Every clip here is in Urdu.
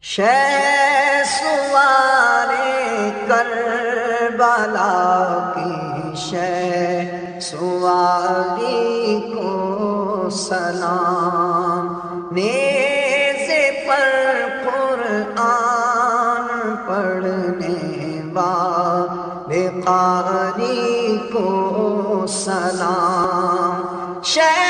شہ سوارے کربلا کی شہ سواری کو سلام، نیزے پر قرآن پڑھنے والے قاری کو سلام۔ شہ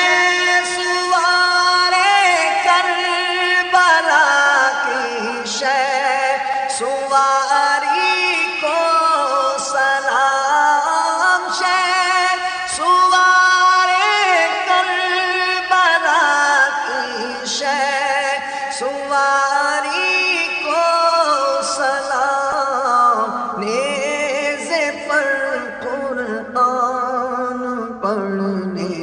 سواری کو سلام، شہ سوارے کربلا کی شہ سواری کو سلام، نیزے پر قرآن پڑھنے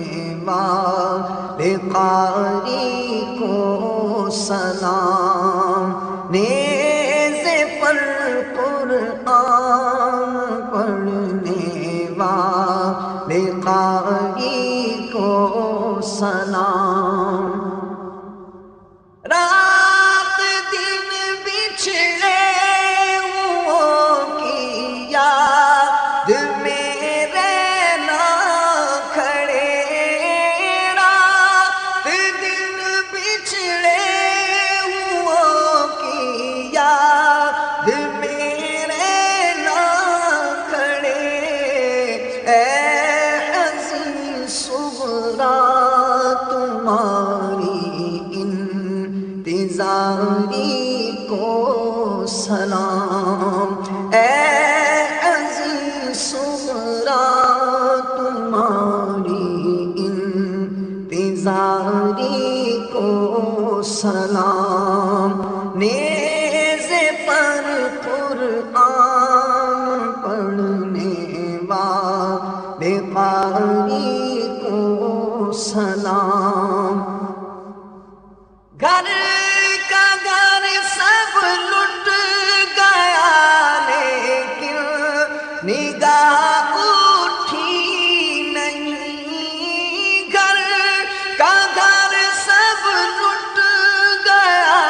والے قاری کو سلام، نیزے پر قرآن پڑھنے والے قاری کو سلام۔ رات دن بچھڑے ہوں کی یاد میں رہنا کھڑے، رات دن بچھڑے ہوں کی یاد میں رہنا کھڑے، اے عزیز صغریٰ تمہاری انتظاری کو سلام، اے عزیز صغریٰ تمہاری انتظاری کو سلام، نیزے پر قرآن پڑھنے والے قاری کو سلام۔ گھر کا گھر سب لٹ گیا لیکن نگاہ اٹھی نہیں، گھر کا گھر سب لٹ گیا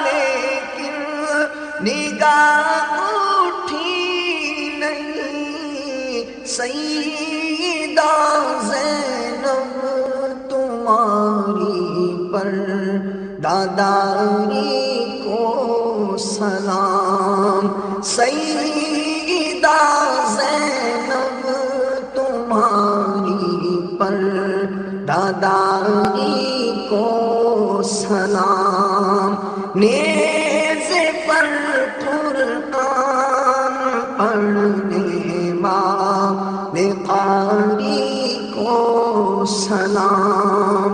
لیکن نگاہ اٹھی نہیں، سیدہ زینب تمہاری پرداداری کو سلام، سیدہ زینب تمہاری پرداداری کو سلام، نیزے پر قرآن پڑھنے والے قاری کو سلام۔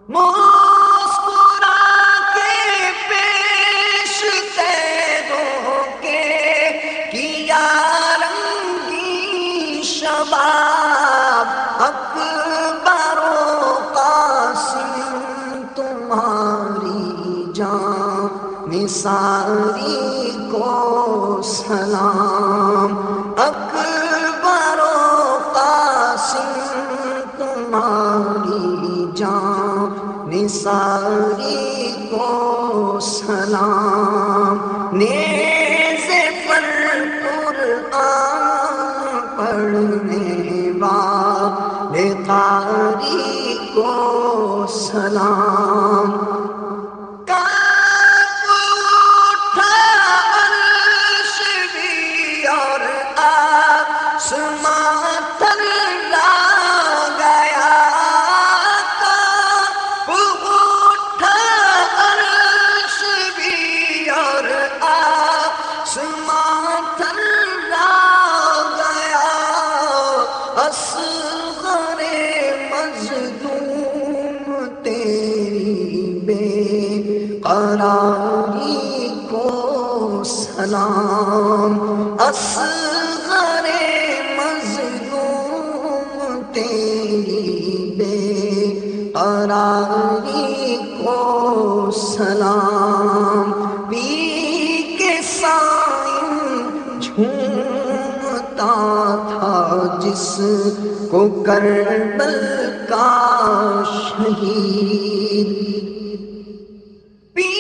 مسکرا کے پیش تیروں کے کیا رنگی شباب، اکبر و قاسم تمہاری جان نثاری کو سلام، اکبر و قاسم تمہاری جان نثاری کو سلام، نیزے پر قرآن پڑھنے والے قاری کو سلام۔ کانپ اٹھا عرش بھی اور آسمان تھرا گیا، کانپ اٹھا عرش بھی اور آسمان تھرا گیا، اصغر مظلوم تیری بے قراری کو سلام، اصغر مظلوم تیری بے قراری کو سلام، پی کے سائن جھومتا تھا جس کو کربل کا شہید، پی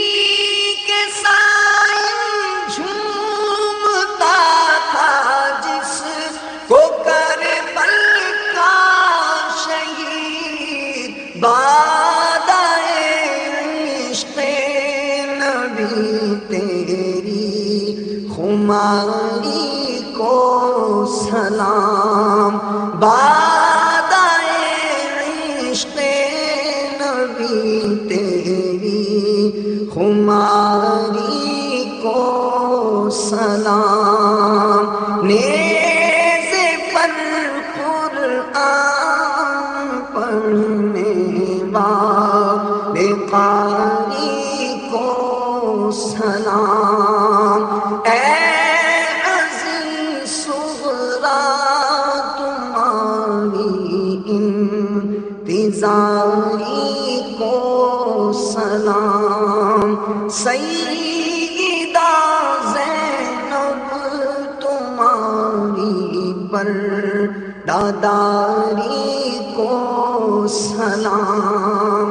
عشق نبی تیری خماری کو سلام، باد عشق نبی تیری خماری کو سلام، نیزے پر قرآن پڑھنے والے قاری کو سلام، اے عزیز صغرا تمہاری انتظاری کو سلام، سیدہ زینب تمہاری پردہ داری کو سلام۔